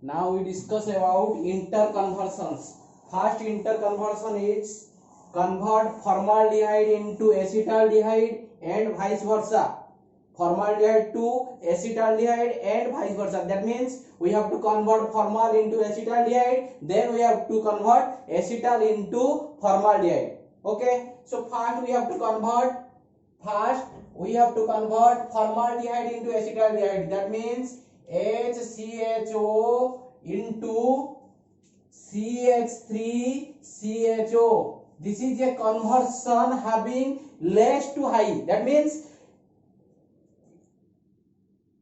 Now we discuss about interconversions. First interconversion is convert formaldehyde into acetaldehyde and vice versa. Formaldehyde to acetaldehyde and vice versa. That means we have to convert formal into acetaldehyde, then we have to convert acetal into formaldehyde. Okay, so first we have to convert formaldehyde into acetaldehyde. That means HCHO into CH3CHO. This is a conversion having less to high. That means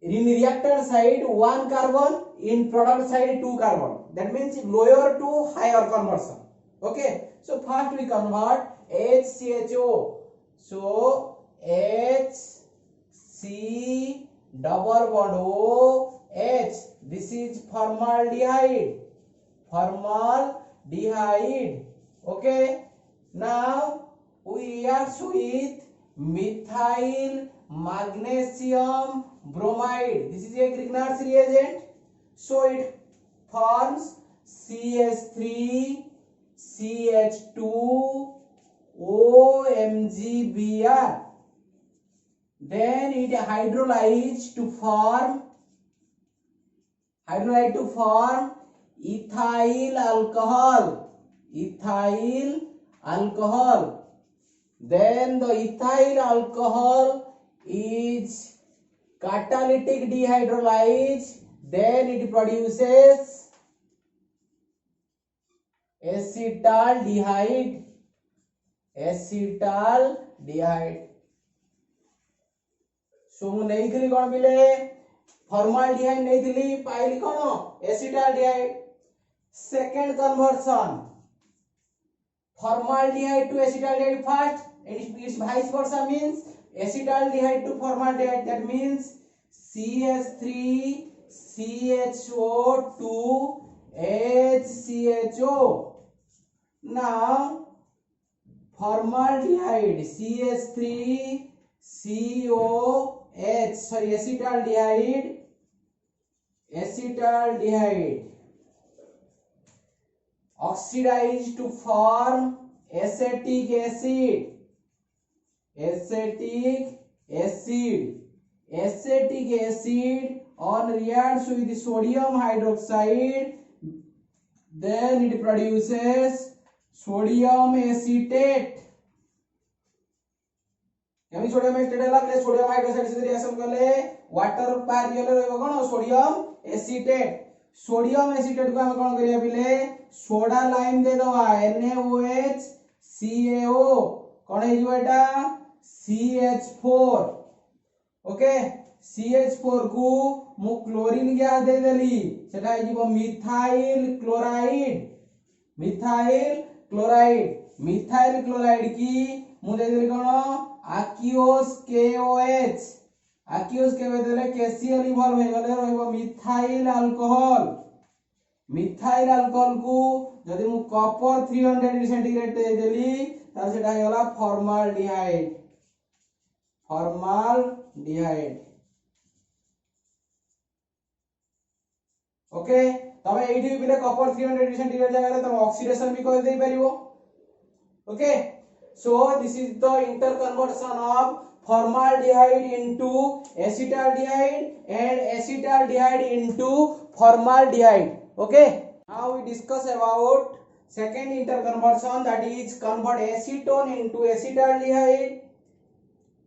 in reactant side 1 carbon, in product side 2 carbon. That means lower to higher conversion. Okay, so first we convert HCHO. So HC double bond OH. This is formaldehyde. Okay, now we react with methyl magnesium bromide. This is a Grignard's reagent, so it forms CH3CH2 OMgBr. Then it hydrolyzed to form ethyl alcohol. Then the ethyl alcohol is catalytic dehydrolyzed, then it produces acetaldehyde. So mu neithili kon bile formaldehyde neithili paili kon acetaldehyde. Second conversion, formaldehyde to acetaldehyde first, and its vice versa means acetaldehyde to formaldehyde. That means CH3CHO2 HCHO. Now formaldehyde CH3COH, sorry, acetaldehyde oxidized to form acetic acid. Acetic acid on reacts with sodium hydroxide, then it produces sodium acetate. यानी sodium acetate हला plus sodium hydroxide से reaction करले water पारियल रहबो कोन sodium acetate को हम कोन करिया बिले soda lime दे दवा NaOH CaO कोन हे जो एटा CH4. ओके, CH4 को मु क्लोरीन गैस दे देली, सेटा हे जीवो मिथाइल क्लोराइड की मु दे देली कोन aqueous KOH देले KCl इवॉल्व हो गले रहबो मिथाइल अल्कोहल को जदि मु कॉपर 300 डिग्री सेंटीग्रेड दे देली त सेटा हे गला फॉर्माल्डिहाइड. ओके, तमे एठी बिले कॉपर 300 डिग्री सेंटीग्रेड जगह तमे ऑक्सीडेशन भी कर दे परिबो. Okay, so this is the interconversion of formaldehyde into acetaldehyde and acetaldehyde into formaldehyde. Okay, now we discuss about second interconversion, that is convert acetone into acetaldehyde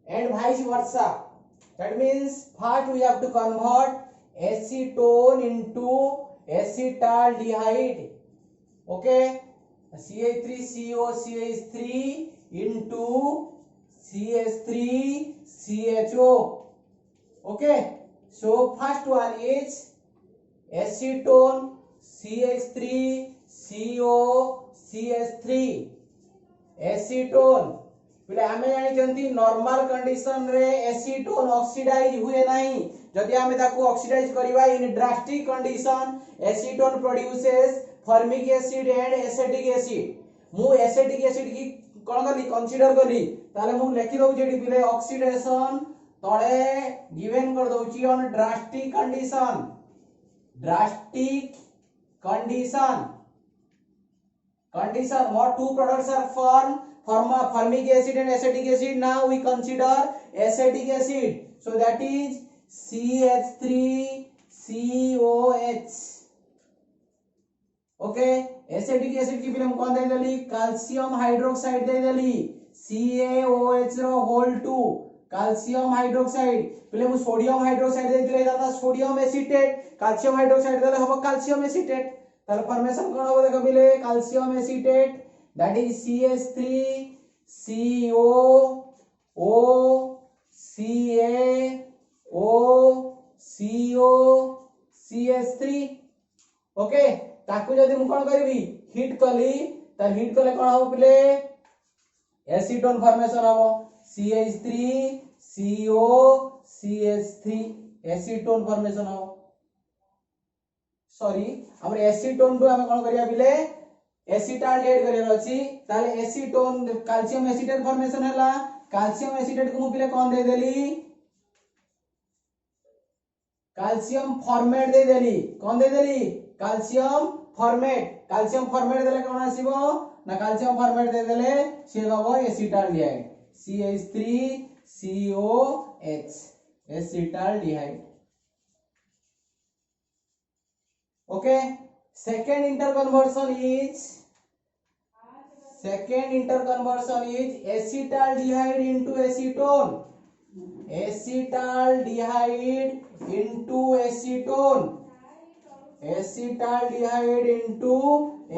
and vice versa. That means first we have to convert acetone into acetaldehyde. Okay, CH3COCH3 into CH3CHO. Okay, so first one is acetone CH3COCH3. acetone बिले आमे जानि जंती normal condition रे acetone oxidise हुए नहीं. जदि आमे ताको ऑक्सीडाइज करिवा in drastic condition acetone produces formic acid and acetic acid. मु एसिटिक एसिड की कोन कली कंसीडर करी ताले मु लेखि दउ जेडी बिले ऑक्सीडेशन तळे गिवन कर दउची on drastic condition. drastic condition. What two products are formed? Formic acid and acetic acid. Now we consider acetic acid. So that is CH3COH. Okay acetic acid की फिल्म कौन दे देली कैल्शियम हाइड्रोक्साइड दे देली CaOH रो whole 2 calcium hydroxide पहले मु sodium hydroxide दे दिले जाता sodium acetate calcium hydroxide देले हबो calcium acetate तार formation कोन हबो देखो बिले calcium acetate that is CH3CO O CaO CH3 okay ताकू जदी मु कोन करबी हीट कली त हीट कले कोन हो पले एसीटोन फॉर्मेशन हो CH3CO CH3 एसीटोन फॉर्मेशन हो सॉरी हमर एसीटोन को हम कोन करिया बिले एसीटाल्डेहाइड करिया अछि ताले एसीटोन कैल्शियम एसीटेट फॉर्मेशन हला कैल्शियम एसीटेट को मु बिले कोन दे देली कैल्शियम फॉर्मेट दे देली कोन दे देली कैल्शियम फॉर्मेट देले कोन आसीबो ना कैल्शियम फॉर्मेट दे देले से हबो acetaldehyde CH3COH acetaldehyde okay second interconversion is acetaldehyde into acetone acetaldehyde into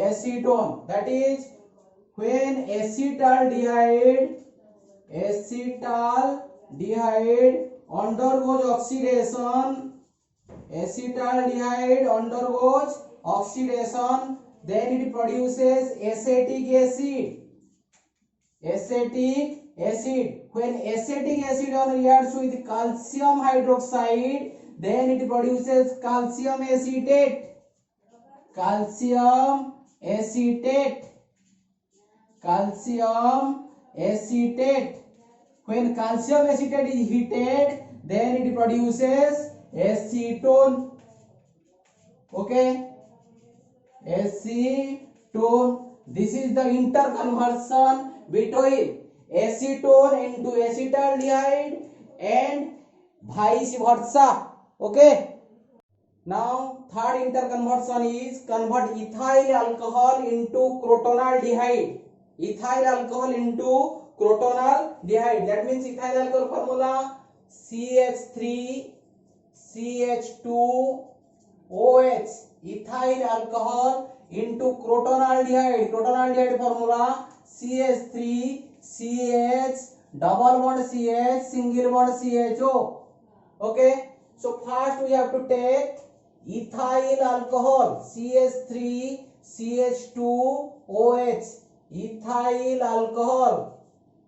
acetone that is when acetaldehyde undergoes oxidation then it produces acetic acid when acetic acid reacts with calcium hydroxide then it produces calcium acetate when calcium acetate is heated then it produces acetone okay acetone this is the interconversion between acetone into acetaldehyde and vice versa okay now third interconversion is convert ethyl alcohol into crotonaldehyde that means ethyl alcohol formula CH3CH2OH ethyl alcohol into crotonaldehyde formula CH3CH double bond CH single bond CHO okay so first we have to take ethyl alcohol CH3CH2OH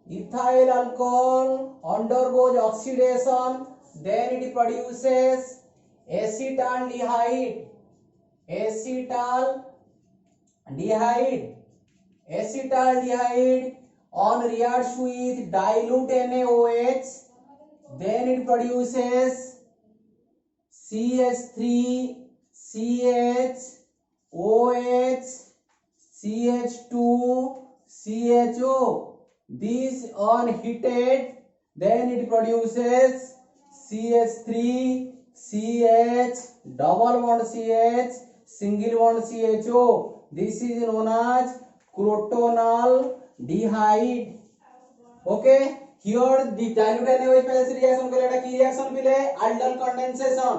ethyl alcohol undergoes oxidation then it produces acetaldehyde on reacts with dilute NaOH then it produces CH3CHOH CH2CHO this unheated then it produces CH3CH double bond CH single bond CHO this is known as crotonaldehyde okay here the dilute NaOH phase reaction kale eta ki reaction bile aldol condensation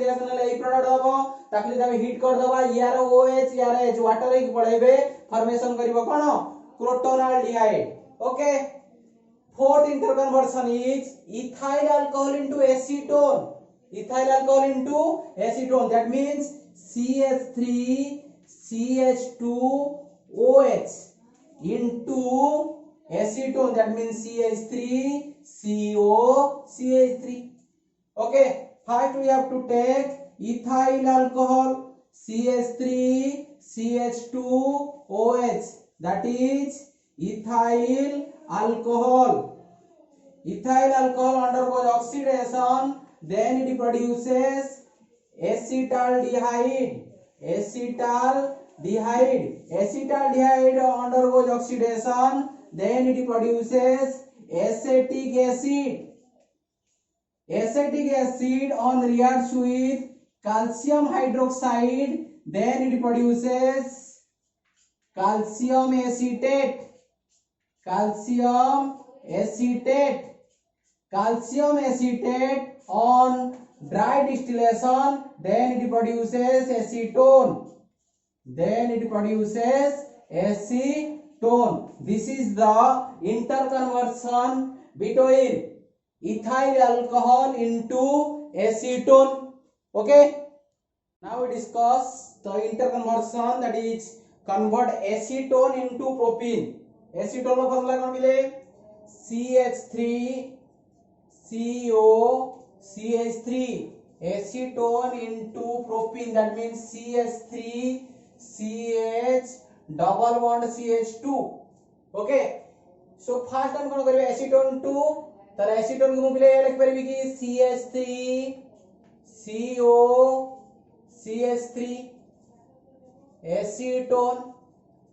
reaction le ei product hobo ताकि जब heat कर दबा यार OH यार H water एक पड़ेबे formation करिवो कोन crotonaldehyde okay fourth interconversion is ethyl alcohol into acetone that means CH3CH2OH into acetone that means CH3COCH3 okay first we have to take ethyl alcohol CH3CH2OH that is ethyl alcohol undergoes oxidation then it produces acetaldehyde undergoes oxidation, then it produces acetic acid on reacts with calcium hydroxide, then it produces calcium acetate on dry distillation, then it produces acetone. This is the interconversion between ethyl alcohol into acetone. Okay, now we discuss the interconversion, that is convert acetone into propene. acetone का formula कौन मिले? CH3COCH3 acetone into propene, that means CH3CH double bond CH2. okay, so first हम कौन करेंगे acetone to, तर acetone को मिले लिख परिबी कि CH3COCH3 acetone,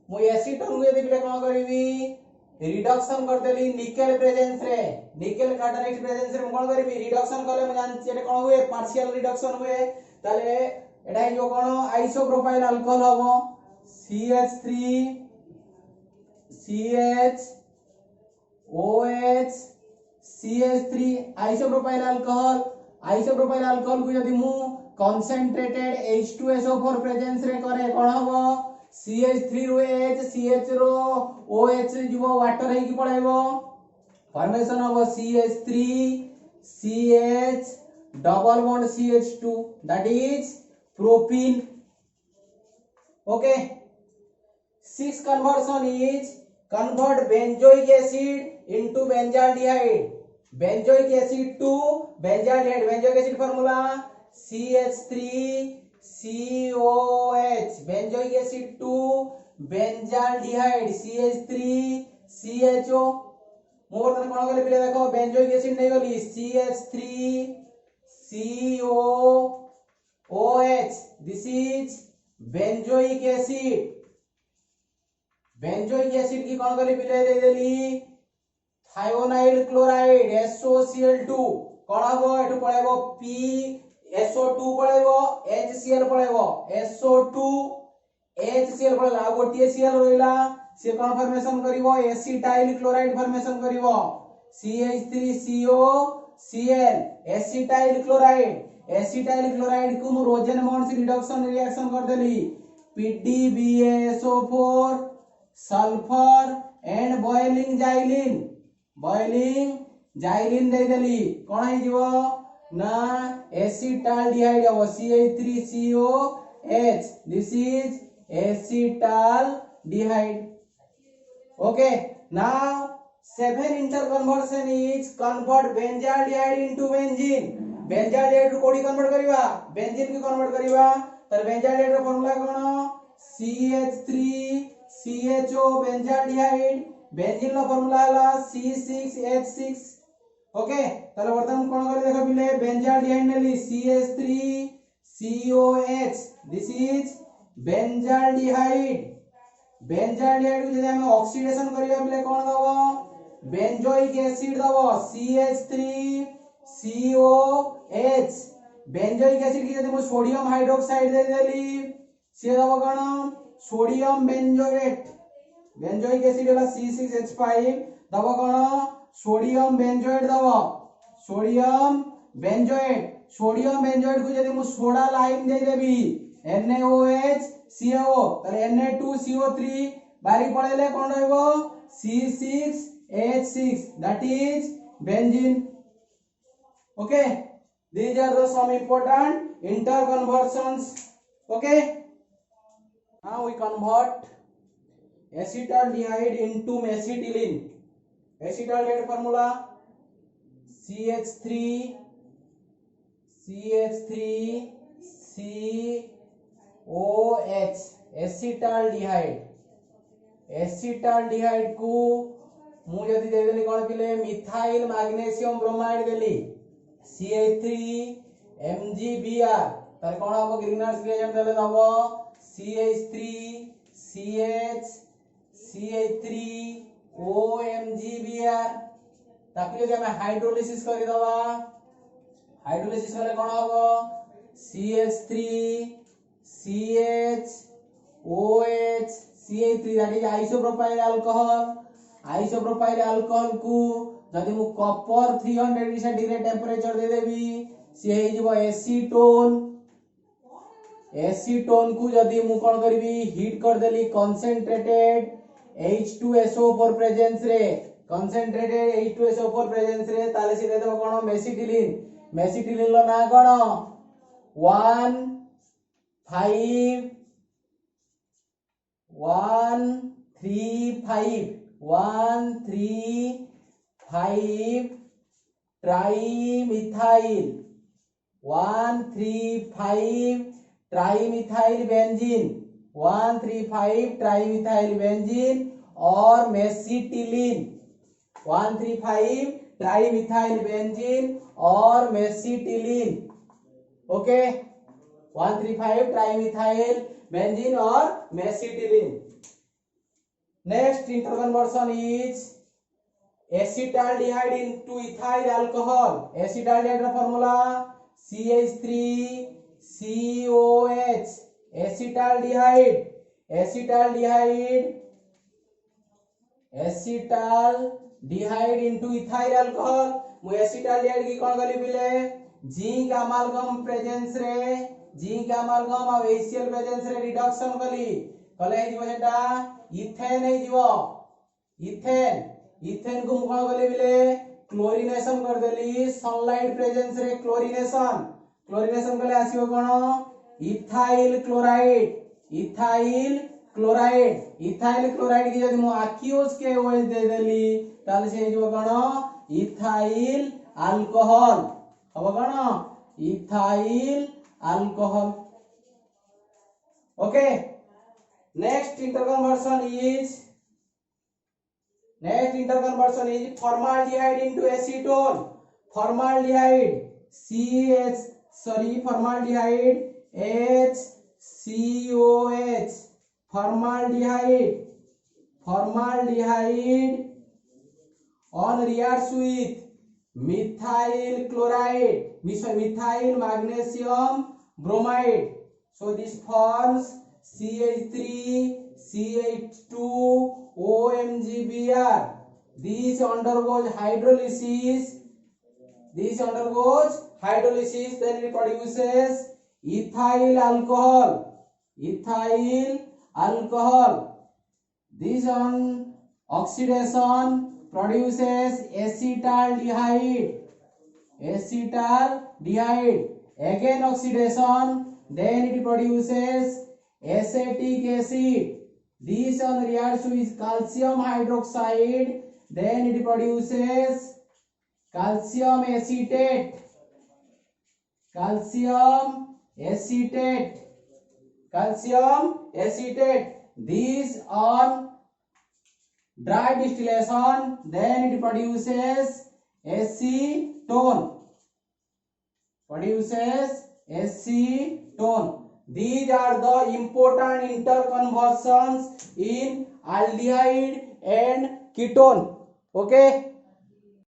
मु acetone को यदि पिले कौन करिवि रिडक्शन कर देली निकेल प्रेजेंस रे, निकेल कार्बोनेट प्रेजेंस रे कोन करबी रिडक्शन कले म जान एटा कोन हुए पार्शियल रिडक्शन हुए, ताले एटा जो कोन आइसोप्रोपाइल अल्कोहल हबो CH3CHOH CH3 आइसोप्रोपाइल अल्कोहल को यदि मु कंसंट्रेटेड H2SO4 प्रेजेंस रे करे कोन हबो CH3 रो H, CH रो OH जीवो वाटर हे की पळाइबो, formation of CH3 CH double bond CH2, that is propene. okay, sixth conversion is convert benzoic acid into benzaldehyde, benzoic acid to benzaldehyde. benzoic acid formula CH3COH, benzoic acid to benzaldehyde CH3CHO. मोर तने कोन करे पिले देखो benzoic acid नै गली CH3COOH, this is benzoic acid. benzoic acid की कोन करे पिले दे देली thionyl chloride SOCl2, कोन हबो एटु पळेबो P SO2 पळेबो HCl पळेबो SO2 HCl पळेला आ गोटिए Cl रोइला, से कोन फॉर्मेशन करिवो एसिटाइल क्लोराइड फॉर्मेशन करिवो CH3COCl एसिटाइल क्लोराइड को मु रोजेनमॉन्स रिडक्शन रिएक्शन कर देली PDBaSO4 sulphur and boiling xylene दे देली, कोन हे जीवो ना एसिटाल्डिहाइड हबो CH3COH, this is acetaldehyde. okay, now seven interconversion is convert benzaldehyde into benzene. benzaldehyde को कोडी कन्वर्ट करिवा बेंजीन की कन्वर्ट करिवा, तर benzaldehyde रो फार्मूला कोन CH3CHO benzaldehyde, बेंजीन रो फार्मूला हला C6H6. ओके, ताले वर्तमान कोन करी देखो बिले benzaldehyde Nelly CH3COH, this is benzaldehyde को जदि हम ऑक्सीडेशन करिया बिले कोन दबो बेंजोइक एसिड दबो CH3COH. बेंजोइक एसिड की जदि मु सोडियम हाइड्रोक्साइड दे देली से दबो कोन सोडियम बेंजोएट, बेंजोइक एसिड हला C6H5 दबो कोन सोडियम बेंजोएट दबो सोडियम बेंजोएट को जदि मु सोडा लाइम दे देबी NaOH CO, ताले Na2CO3 बारी पळेले कोन रहबो C6H6, that is benzene. okay, these are the some important interconversions. okay, now we convert acetaldehyde into mesitylene. acetaldehyde formula CH3COH acetaldehyde को मु जदी दे देली कोन पिले मिथाइल मैग्नीशियम ब्रोमाइड देली CH3MgBr, ताले कोन हबो ग्रीनहाउस रिएजेंट देले दबो CH3 CH CH3 OMgBr ताकि जदि हम हाइड्रोलिसिस करि दबा हाइड्रोलिसिस कले कोन हबो CH3 CH OH CH3 that is isopropyl alcohol को जदि मु कॉपर 300 डिग्री टेंपरेचर दे देबी से हे जिवो एसीटोन को जदि मु कोन करबी हीट कर देली कंसंट्रेटेड H2SO4 प्रेजेंस रे ताले से दे देबो कोन मेसिटिलिन लो ना कोन 135 ट्राइमिथाइल 135 ट्राइमिथाइल बेंजीन और मेसिटिलिन 135 ट्राइमिथाइल बेंजीन और मेसिटिलिन ओके 135 ट्राइमिथाइल बेंजीन और mesitylene next interconversion is acetaldehyde into ethyl alcohol acetaldehyde का formula CH3 COH acetaldehyde into ethyl alcohol मु एसिटाल्डिहाइड की कोन गली पिले जिंक अमालगम प्रेजेंस रे जिंक अमालगम और HCl प्रेजेंस रे रिडक्शन कले हे जिवो सेटा इथेन हे जिवो इथेन को मु कोन गली पिले क्लोरीनेशन कर देली सनलाइट प्रेजेंस रे क्लोरीनेशन कले आसीबो कोन इथाइल क्लोराइड की जदि मु एक्यूज के OH दे देली ताले से जो कोन इथाइल अल्कोहल हबो कोन ethyl alcohol okay next interconversion is formaldehyde into acetone formaldehyde HCOH formaldehyde on reacts with methyl magnesium bromide so this forms CH3 CH2 OMgBr this undergoes hydrolysis then it produces ethyl alcohol this on oxidation produces acetaldehyde again oxidation then it produces acetic acid this on reacts with calcium hydroxide then it produces calcium acetate this on dry distillation then it produces acetone these are the important interconversions in aldehyde and ketone okay